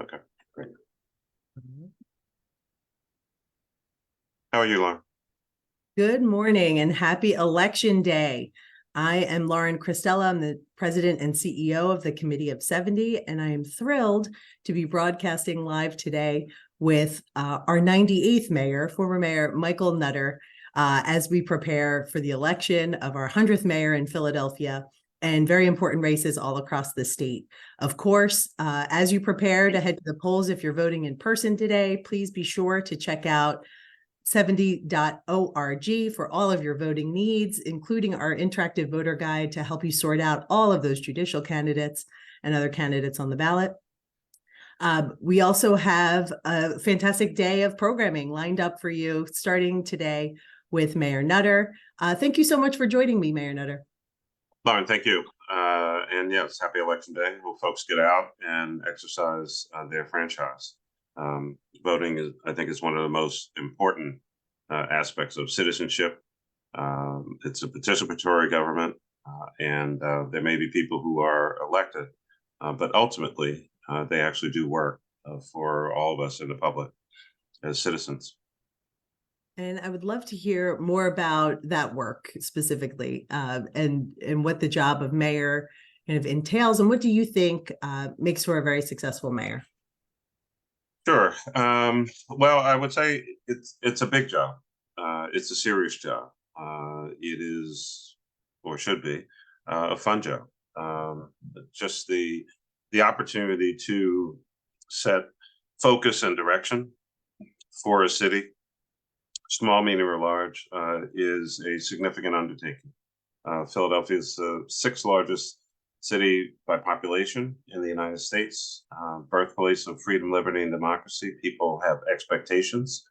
Okay, great. Mhm. How are you, Lauren? Good morning and happy Election Day. I am Lauren Christella. I'm the president and CEO of the Committee of 70, and I am thrilled to be broadcasting live today with our 98th mayor, former Mayor Michael Nutter, as we prepare for the election of our 100th mayor in Philadelphia and very important races all across the state. Of course, as you prepare to head to the polls, if you're voting in person today, please be sure to check out c70.org for all of your voting needs, including our interactive voter guide to help you sort out all of those judicial candidates and other candidates on the ballot. We also have a fantastic day of programming lined up for you starting today with Mayor Nutter. Thank you so much for joining me, Mayor Nutter. Lauren, thank you. And yes, happy Election Day. Hope folks get out and exercise their franchise. Voting is, I think, is one of the most important aspects of citizenship. It's a participatory government, and there may be people who are elected, but ultimately they actually do work for all of us in the public as citizens. And I would love to hear more about that work specifically, and what the job of mayor kind of entails, and what do you think makes for a very successful mayor? Sure. Well, I would say it's a big job. It's a serious job. It is, or should be, a fun job. Just the opportunity to set focus and direction for a city, small, medium, or large, is a significant undertaking. Philadelphia is the sixth largest city by population in the United States, birthplace of freedom, liberty, and democracy. People have expectations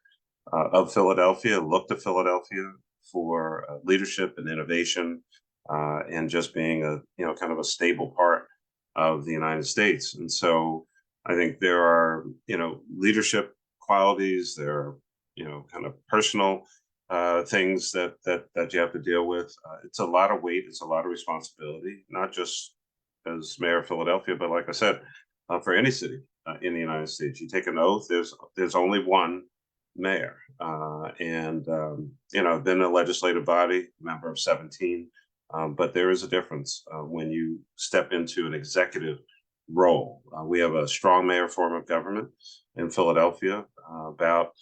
of Philadelphia, look to Philadelphia for leadership and innovation, and just being a kind of a stable part of the United States. And so I think there are leadership qualities. There are kind of personal things that you have to deal with. It's a lot of weight. It's a lot of responsibility, not just as mayor of Philadelphia, but like I said, for any city in the United States. You take an oath. There's only one mayor, and I've been a legislative body member of 17, but there is a difference when you step into an executive role. We have a strong mayor form of government in Philadelphia. About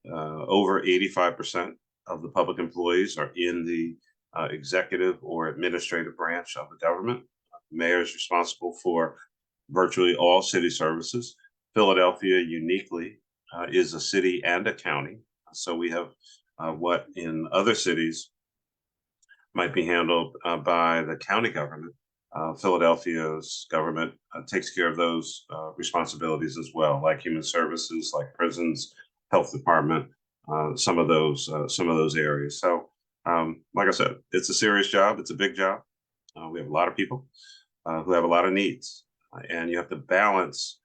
over 85% of the public employees are in the executive or administrative branch of the government. The mayor is responsible for virtually all city services. Philadelphia uniquely is a city and a county. So we have what in other cities might be handled by the county government. Philadelphia's government takes care of those responsibilities as well, like human services, like prisons, health department, some of those areas. So, like I said, it's a serious job. It's a big job. We have a lot of people who have a lot of needs, and you have to balance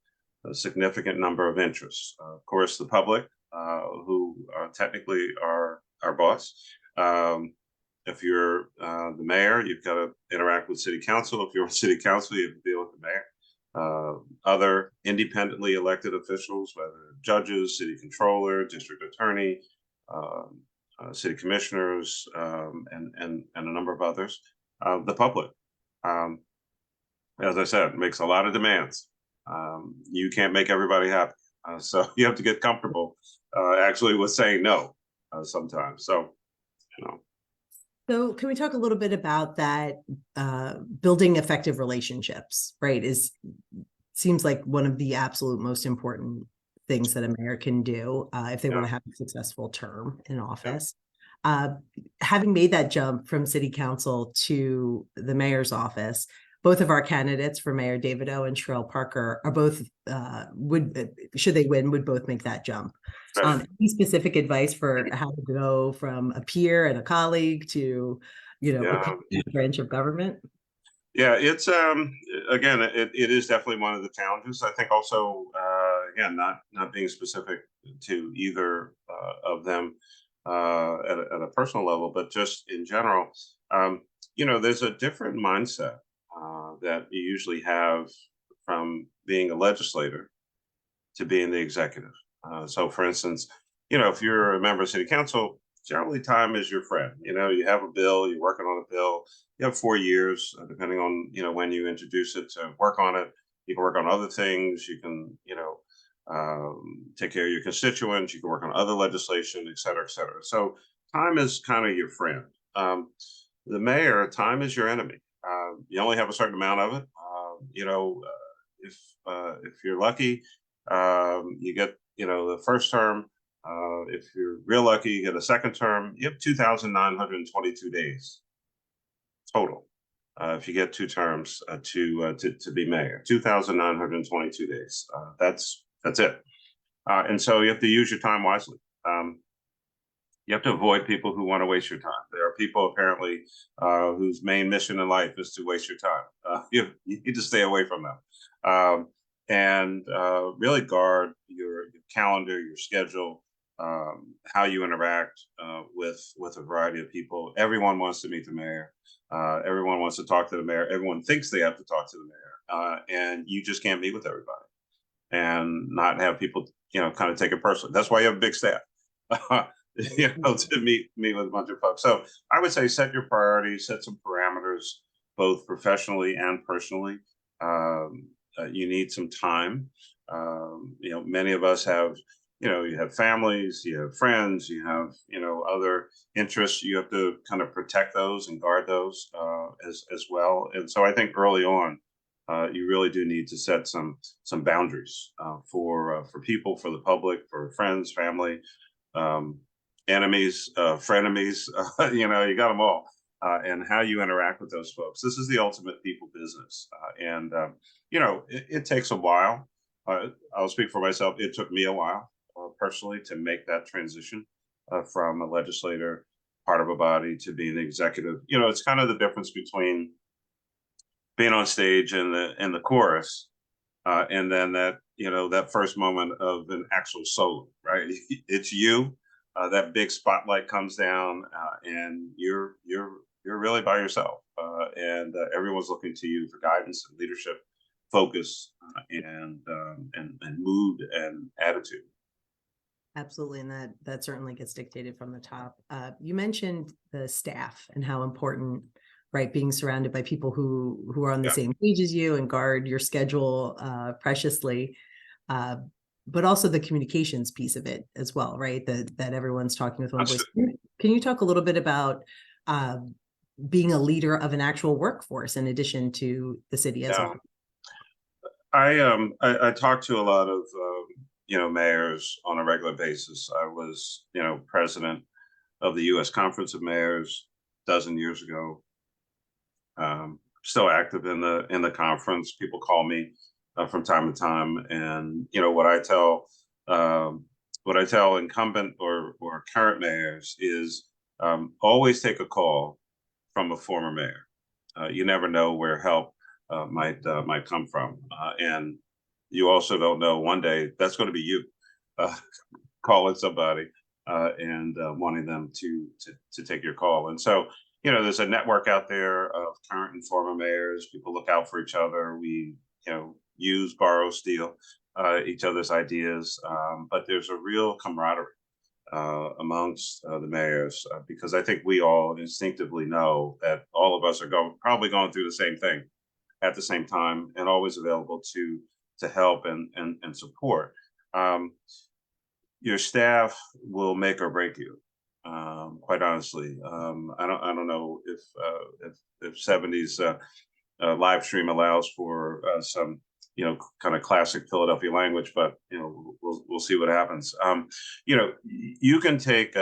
a significant number of interests. Of course, the public, who are technically our boss. If you're the mayor, you've got to interact with city council. If you're on city council, you have to deal with the mayor. Other independently elected officials, whether judges, city controller, district attorney, city commissioners, and a number of others. The public, as I said, makes a lot of demands. You can't make everybody happy, so you have to get comfortable actually with saying no sometimes. So, you know. So can we talk a little bit about that, building effective relationships, right? Seems like one of the absolute most important things that a mayor can do if they want to have a successful term in office. Having made that jump from city council to the mayor's office, both of our candidates for Mayor David O and Sherelle Parker are both should they win, would both make that jump. Any specific advice for how to go from a peer and a colleague to, a branch of government? Yeah, it's again, it is definitely one of the challenges. I think also again, not being specific to either of them at a personal level, but just in general, there's a different mindset that you usually have from being a legislator to being the executive. So for instance, if you're a member of city council, generally time is your friend. You have a bill, you're working on a bill, you have 4 years, depending on, when you introduce it to work on it. You can work on other things. You can, take care of your constituents. You can work on other legislation, et cetera, et cetera. So time is kind of your friend. The mayor, time is your enemy. You only have a certain amount of it. If you're lucky, you get the first term. If you're real lucky, you get a second term. You have 2,922 days total. If you get two terms to be mayor, 2,922 days. That's it. And so you have to use your time wisely. You have to avoid people who want to waste your time. There are people apparently whose main mission in life is to waste your time. You need to stay away from them, and really guard your calendar, your schedule, how you interact with a variety of people. Everyone wants to meet the mayor. Everyone wants to talk to the mayor. Everyone thinks they have to talk to the mayor, and you just can't meet with everybody and not have people, kind of take it personally. That's why you have a big staff. To meet with a bunch of folks. So I would say set your priorities, set some parameters, both professionally and personally. You need some time. Many of us have, you have families, you have friends, you have, other interests. You have to kind of protect those and guard those as well. And so I think early on, you really do need to set some boundaries for people, for the public, for friends, family. Enemies, frenemies, you got them all, and how you interact with those folks. This is the ultimate people business, and it takes a while. I'll speak for myself. It took me a while personally to make that transition from a legislator, part of a body, to being an executive. It's kind of the difference between being on stage in the chorus, and then that first moment of an actual solo, right? It's you. That big spotlight comes down, and you're really by yourself, and everyone's looking to you for guidance and leadership, focus, and mood and attitude. Absolutely, and that certainly gets dictated from the top. You mentioned the staff and how important, right, being surrounded by people who are on the same page as you and guard your schedule preciously. But also the communications piece of it as well, right? That everyone's talking with one voice. Can you talk a little bit about being a leader of an actual workforce in addition to the city as a whole? I talk to a lot of mayors on a regular basis. I was president of the U.S. Conference of Mayors a dozen years ago. Still active in the conference. People call me from time to time, and what I tell incumbent or current mayors is always take a call from a former mayor. You never know where help might come from, and you also don't know, one day that's going to be you calling somebody and wanting them to take your call. And so there's a network out there of current and former mayors. People look out for each other. We use, borrow, steal each other's ideas, but there's a real camaraderie amongst the mayors, because I think we all instinctively know that all of us are probably going through the same thing at the same time, and always available to help and support. Your staff will make or break you. Quite honestly, I don't know if 70's live stream allows for some kind of classic Philadelphia language, but we'll see what happens. You can take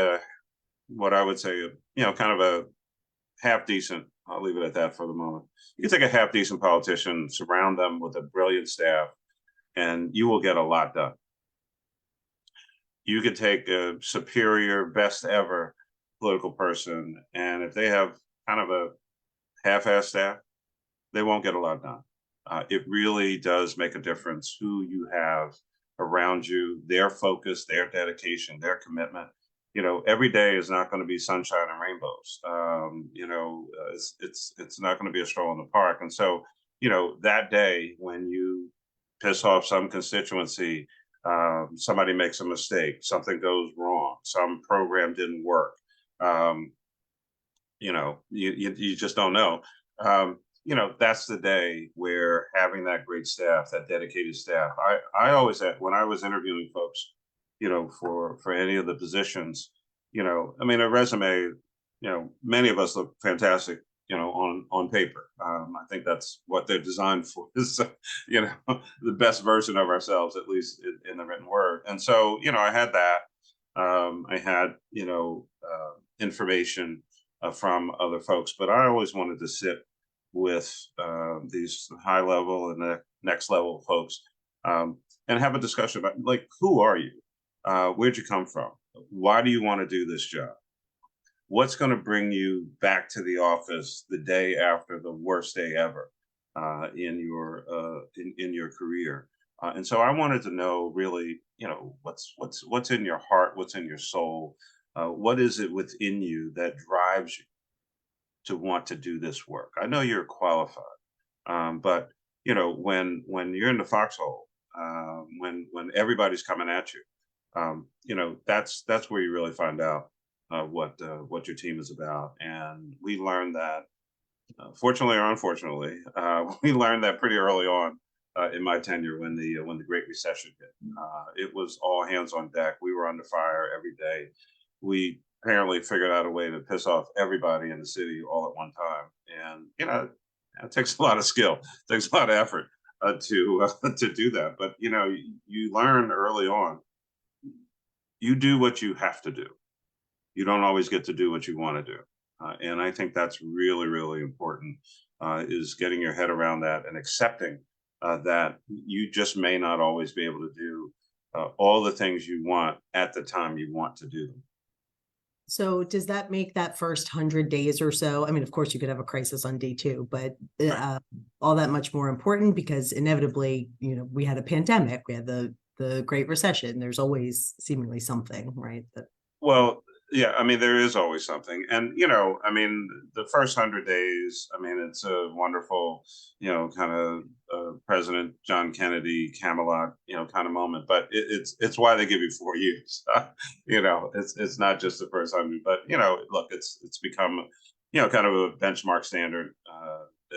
what I would say kind of a half decent. I'll leave it at that for the moment. You can take a half decent politician, surround them with a brilliant staff, and you will get a lot done. You could take a superior, best ever political person, and if they have kind of a half-assed staff, they won't get a lot done. It really does make a difference who you have around you, their focus, their dedication, their commitment. Every day is not going to be sunshine and rainbows. It's not going to be a stroll in the park. And so, that day when you piss off some constituency, Somebody makes a mistake, something goes wrong, some program didn't work. Um, you just don't know. That's the day where having that great staff, that dedicated staff. I always had, when I was interviewing folks, for any of the positions, I mean, a resume, many of us look fantastic, on paper. I think that's what they're designed for, is the best version of ourselves, at least in the written word. And so, I had that. I had, information from other folks, but I always wanted to sit with these high level and the next level folks, and have a discussion about, like, who are you? Where'd you come from? Why do you want to do this job? What's going to bring you back to the office the day after the worst day ever in your career? And so I wanted to know, really, what's in your heart, what's in your soul, what is it within you that drives you to want to do this work? I know you're qualified, but when you're in the foxhole, when everybody's coming at you, that's where you really find out what your team is about. And we learned that, fortunately or unfortunately, we learned that pretty early on in my tenure when the Great Recession hit. It was all hands on deck. We were under fire every day. We apparently figured out a way to piss off everybody in the city all at one time, and it takes a lot of skill, it takes a lot of effort to do that. But you learn early on. You do what you have to do. You don't always get to do what you want to do. And I think that's really, really important, is getting your head around that and accepting that you just may not always be able to do all the things you want at the time you want to do them. So does that make that first 100 days or so? I mean, of course, you could have a crisis on day two, but Right. all that much more important, because inevitably, we had a pandemic, we had the Great Recession. There's always seemingly something, right? That Well, yeah, I mean, there is always something. And, I mean, the first 100 days, I mean, it's a wonderful, kind of President John Kennedy Camelot, kind of moment. But it's why they give you 4 years. It's not just the first 100, but, look, it's become, kind of a benchmark standard,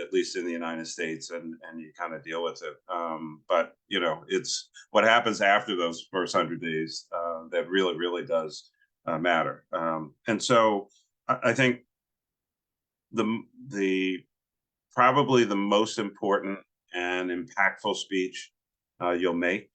at least in the United States, and you kind of deal with it. But, it's what happens after those first 100 days that really, really does matter. And so I think the probably the most important and impactful speech you'll make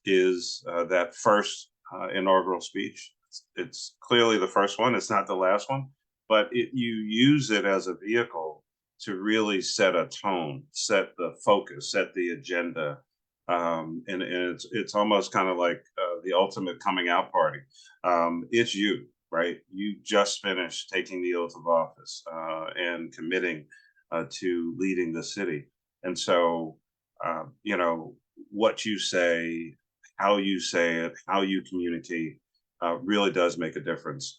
is that first inaugural speech. It's clearly the first one. It's not the last one, but you use it as a vehicle to really set a tone, set the focus, set the agenda. And it's almost kind of like the ultimate coming out party. It's you, right? You just finished taking the oath of office and committing to leading the city. And so, what you say it, how you communicate really does make a difference.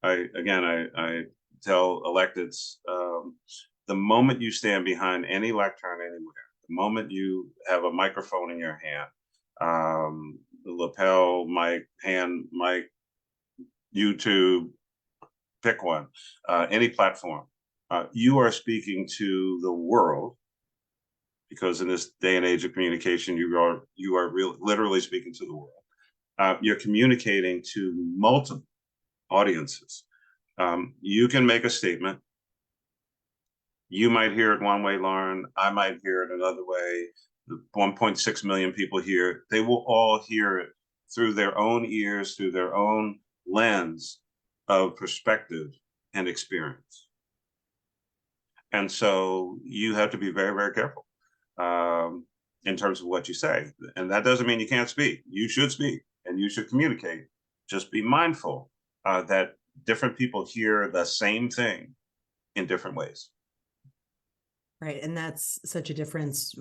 I tell electeds, the moment you stand behind any lectern anywhere, the moment you have a microphone in your hand, the lapel mic, hand mic, YouTube, pick one, any platform, you are speaking to the world, because in this day and age of communication, you are literally speaking to the world. You're communicating to multiple audiences. You can make a statement. You might hear it one way, Lauren. I might hear it another way. The 1.6 million people here, they will all hear it through their own ears, through their own lens of perspective and experience. And so you have to be very, very careful in terms of what you say. And that doesn't mean you can't speak. You should speak and you should communicate. Just be mindful that different people hear the same thing in different ways. right. And that's such a difference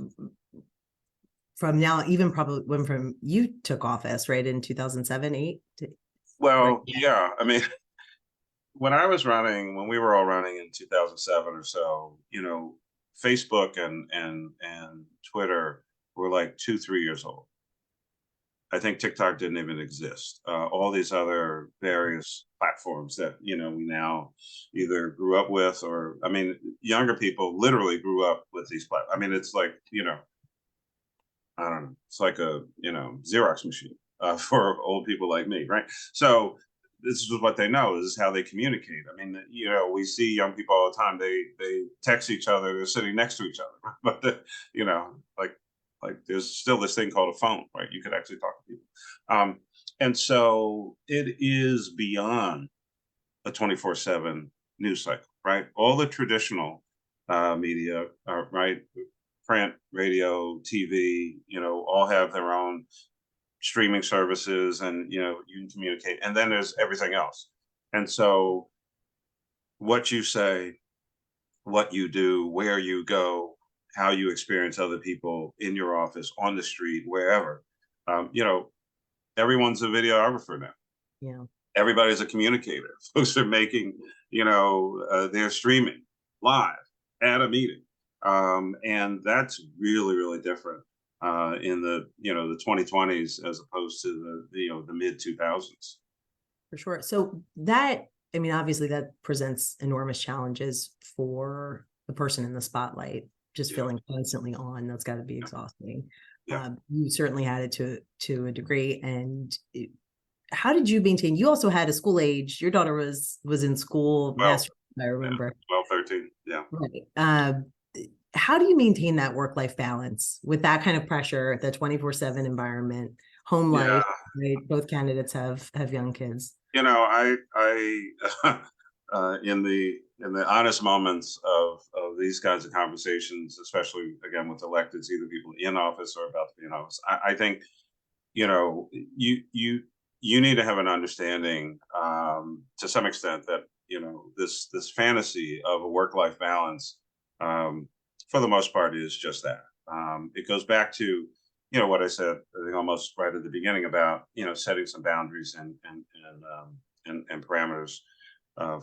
from now, even probably when from you took office, right, in 2007, 8. Right. Well, yeah. I mean, when we were all running in 2007 or so, Facebook and Twitter were like 2, 3 years old. I think TikTok didn't even exist. All these other various platforms that we now either grew up with, or I mean, younger people literally grew up with these platforms. I mean, it's like I don't know, it's like a Xerox machine for old people like me, right? So this is what they know. This is how they communicate. I mean, we see young people all the time. They text each other. They're sitting next to each other, but like there's still this thing called a phone, right? You could actually talk to people, and so it is beyond a 24/7 news cycle, right? All the traditional media, right? Print, radio, TV, all have their own streaming services, and you can communicate. And then there's everything else. And so what you say, what you do, where you go, how you experience other people in your office, on the street, wherever. Everyone's a videographer now. Yeah. Everybody's a communicator. Folks are making, they're streaming live at a meeting. And that's really, really different in the 2020s as opposed to the mid 2000s. For sure. So that, I mean, obviously that presents enormous challenges for the person in the spotlight, just Yeah. feeling constantly on. That's got to be Yeah. exhausting. Yeah. You certainly had it to a degree. And how did you maintain? You also had a school age. Your daughter was in school, Well, master, I remember. 12, 13. Yeah. Right. How do you maintain that work-life balance with that kind of pressure, the 24/7 environment, home life, Yeah. right? Both candidates have young kids. I in the honest moments of these kinds of conversations, especially again with electeds, either people in office or about to be in office, I think you need to have an understanding to some extent that this fantasy of a work-life balance, um, for the most part, is just that. It goes back to what I said, I think, almost right at the beginning about setting some boundaries and parameters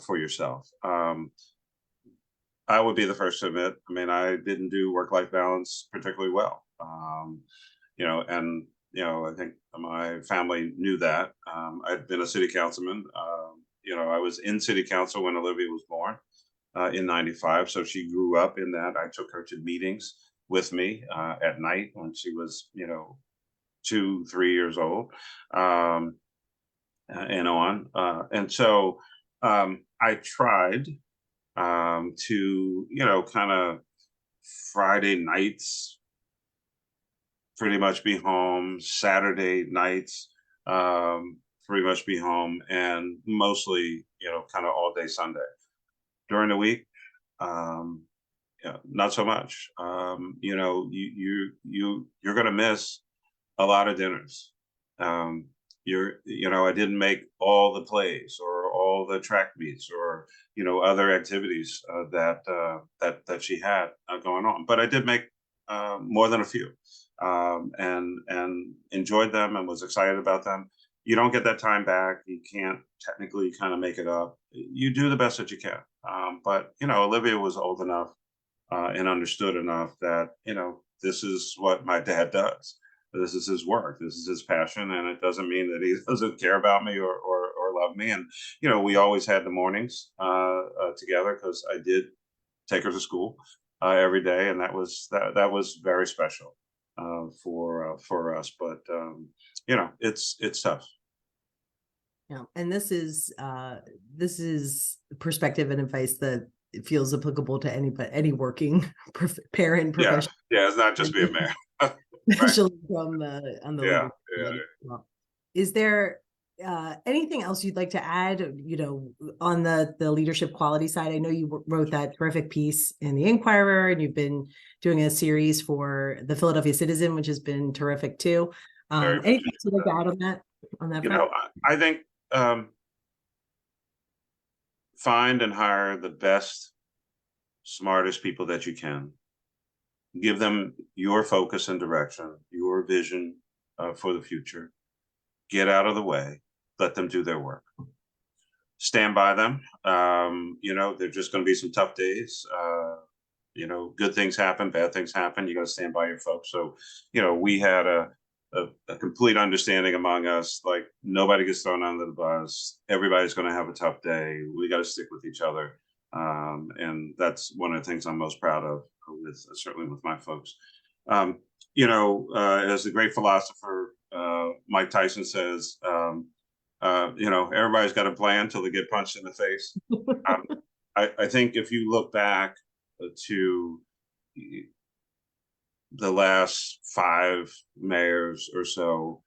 for yourself. I would be the first to admit, I mean, I didn't do work-life balance particularly well. And I think my family knew that. I'd been a city councilman. I was in city council when Olivia was born in '95, so she grew up in that. I took her to meetings with me at night when she was 2, 3 years old, and on. And so I tried to kind of Friday nights pretty much be home, Saturday nights pretty much be home, and mostly kind of all day Sunday. During the week, um, not so much. You're gonna miss a lot of dinners. Um, I didn't make all the plays or all the track meets or other activities that she had going on, but I did make more than a few, and enjoyed them and was excited about them. You don't get that time back. You can't technically kind of make it up. You do the best that you can. But Olivia was old enough and understood enough that this is what my dad does. This is his work. This is his passion, and it doesn't mean that he doesn't care about me or love me. And we always had the mornings together because I did take her to school every day, and that was very special for us. But it's tough. Yeah, and this is perspective and advice that feels applicable to any working parent Yeah, professional, yeah. It's not just being married. Right. especially from on the Yeah, legal yeah. side. Well, is there anything else you'd like to add? On the leadership quality side, I know you wrote that terrific piece in the Inquirer, and you've been doing a series for the Philadelphia Citizen, which has been terrific too. Very Anything else you'd like appreciative to of add on that that. front? I think find and hire the best, smartest people that you can. Give them your focus and direction, your vision for the future. Get out of the way. Let them do their work. Stand by them. They're just going to be some tough days. Good things happen, bad things happen. You got to stand by your folks. So, we had a complete understanding among us. Like nobody gets thrown under the bus. Everybody's going to have a tough day. We got to stick with each other, and that's one of the things I'm most proud of with certainly with my folks. As the great philosopher Mike Tyson says, everybody's got a plan until they get punched in the face. I think if you look back to the last 5 mayors or so,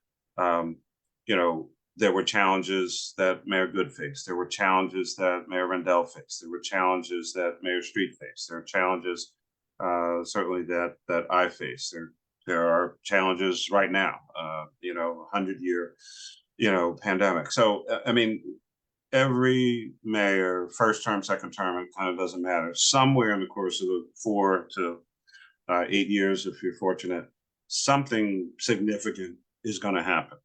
there were challenges that Mayor Good faced. There were challenges that Mayor Rendell faced. There were challenges that Mayor Street faced. There are challenges certainly that I face. There are challenges right now. 100-year, pandemic. So I mean, every mayor, first term, second term, it kind of doesn't matter. Somewhere in the course of the 4 to 8 years, if you're fortunate, something significant is going to happen.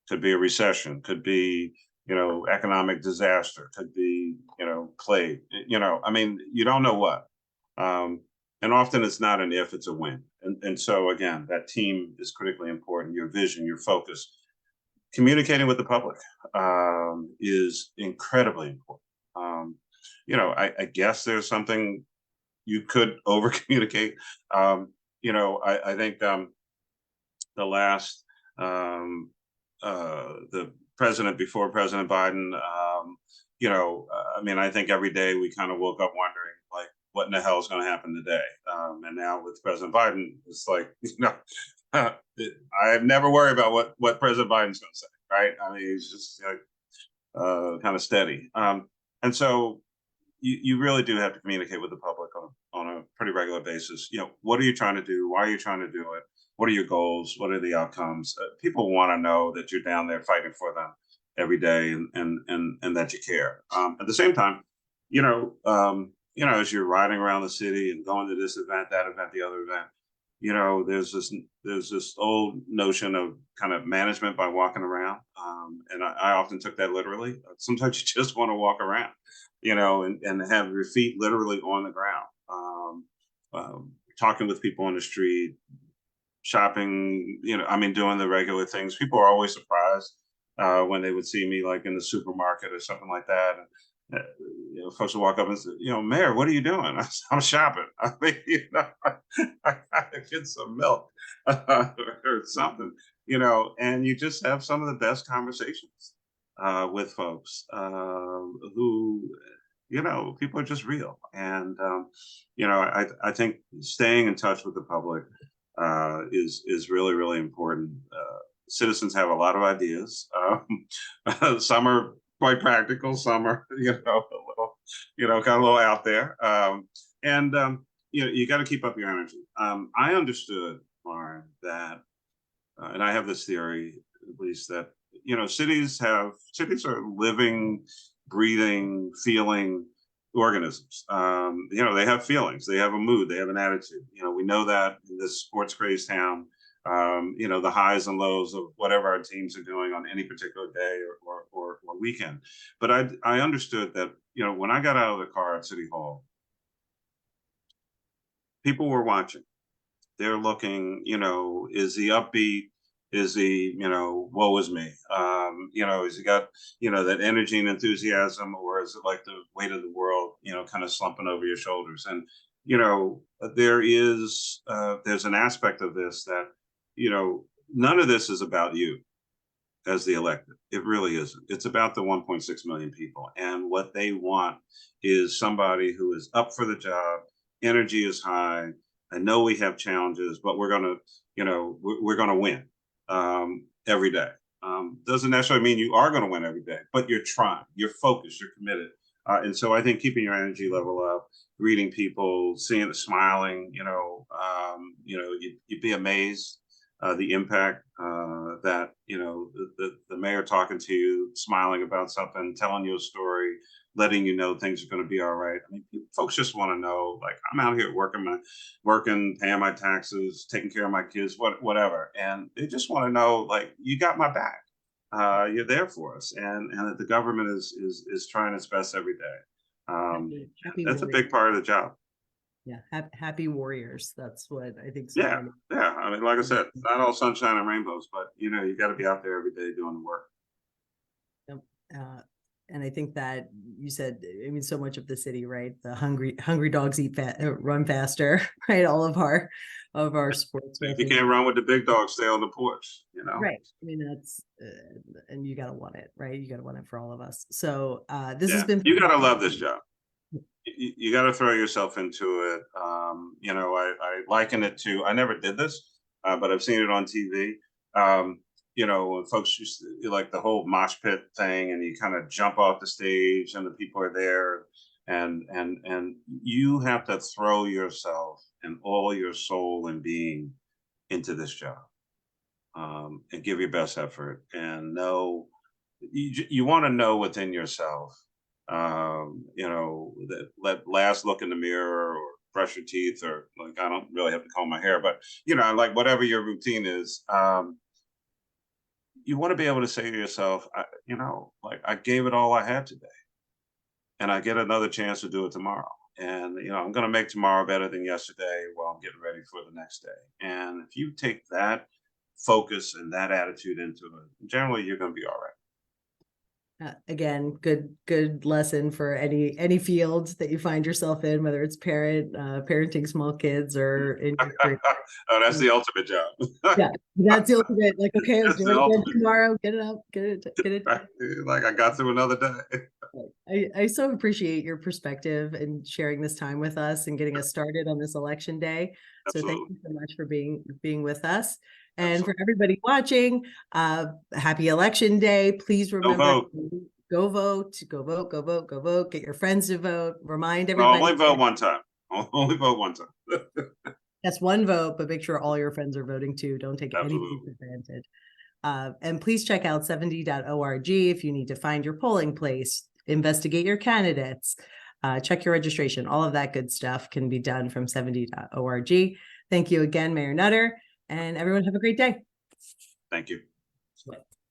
Could be a recession, could be, economic disaster, could be, plague. I mean, you don't know what. And often it's not an if, it's a when. And so again, that team is critically important. Your vision, your focus, communicating with the public is incredibly important. I guess there's something you could over communicate. I think the last the president before President Biden, I think every day we kind of woke up wondering like what in the hell is going to happen today. And now with President Biden, it's like, I never worry about what President Biden's going to say, right? I mean, he's just kind of steady. And so you really do have to communicate with the public on a pretty regular basis. What are you trying to do? Why are you trying to do it? What are your goals? What are the outcomes? People want to know that you're down there fighting for them every day, and that you care. At the same time, as you're riding around the city and going to this event, that event, the other event, there's this old notion of kind of management by walking around, and I often took that literally. Sometimes you just want to walk around, and have your feet literally on the ground, talking with people on the street, shopping, doing the regular things. People are always surprised when they would see me like in the supermarket or something like that. And, folks would walk up and say, Mayor, what are you doing? I'm shopping. I mean, I gotta get some milk or something, and you just have some of the best conversations with folks who, people are just real. And, I think staying in touch with the public is really, really important. Citizens have a lot of ideas. Some are quite practical. Some are, a little, kind of a little out there. And you got to keep up your energy. I understood, Lauren, that, and I have this theory, at least, that cities are living, breathing, feeling organisms. They have feelings, they have a mood, they have an attitude. We know that in this sports crazed town, the highs and lows of whatever our teams are doing on any particular day or weekend. But I understood that, when I got out of the car at City Hall, people were watching. They're looking, is he upbeat? Is he, woe is me? Has he got, that energy and enthusiasm, or is it like the weight of the world, kind of slumping over your shoulders? And, there's an aspect of this that, none of this is about you as the elected. It really isn't. It's about the 1.6 million people. And what they want is somebody who is up for the job. Energy is high. I know we have challenges, but we're going to, we're going to win every day. Doesn't necessarily mean you are going to win every day, but you're trying, you're focused, you're committed. And so I think keeping your energy level up, greeting people, seeing it, smiling, you'd be amazed the impact that, the mayor talking to you, smiling about something, telling you a story, letting you know things are going to be all right. I mean, folks just want to know, like, I'm out here working, paying my taxes, taking care of my kids, whatever. And they just want to know, like, you got my back. You're there for us, and that the government is trying its best every day. Happy That's a warrior. big part of the job. Yeah, happy warriors. That's what I think. So Yeah, many. yeah. I mean, like I said, it's not all sunshine and rainbows, but you know, you got to be out there every day doing the work. Yep. And I think that you said, I mean, so much of the city, right? The hungry dogs run faster, right? All of our sports. If you can't run with the big dogs, stay on the porch. You know. Right. I mean, that's, and you got to want it, right? You got to want it for all of us. So this has Yeah, been. you got to love this job. You got to throw yourself into it. You know, I liken it to, I never did this, but I've seen it on TV. You know, when folks used to like the whole mosh pit thing, and you kind of jump off the stage, and the people are there, and you have to throw yourself and all your soul and being into this job, and give your best effort, and know you want to know within yourself, you know, that last look in the mirror, or brush your teeth, or like, I don't really have to comb my hair, but you know, like whatever your routine is, you want to be able to say to yourself, you know, like, I gave it all I had today, and I get another chance to do it tomorrow. And you know, I'm going to make tomorrow better than yesterday while I'm getting ready for the next day. And if you take that focus and that attitude into it, generally you're going to be all right. Again, good lesson for any field that you find yourself in, whether it's parenting small kids or in your career. Oh, that's the ultimate job. Yeah, that's the ultimate. Like, okay, I was That's doing the it again ultimate. tomorrow. Get it up, get it. Right? Like, I got through another day. I so appreciate your perspective and sharing this time with us and getting us started on this election day. So thank Absolutely. you so much for being with us. And for Absolutely. everybody watching, happy election day. Please Go remember vote. to go vote, go vote, go vote, go vote. Get your friends to vote. Remind No, everybody. only vote one time. Only vote one time. That's one vote, but make sure all your friends are voting too. Don't take anything for granted. And please check out 70.org if you need to find your polling place, investigate your candidates, check your registration. All of that good stuff can be done from 70.org. Thank you again, Mayor Nutter, and everyone have a great day. Thank you.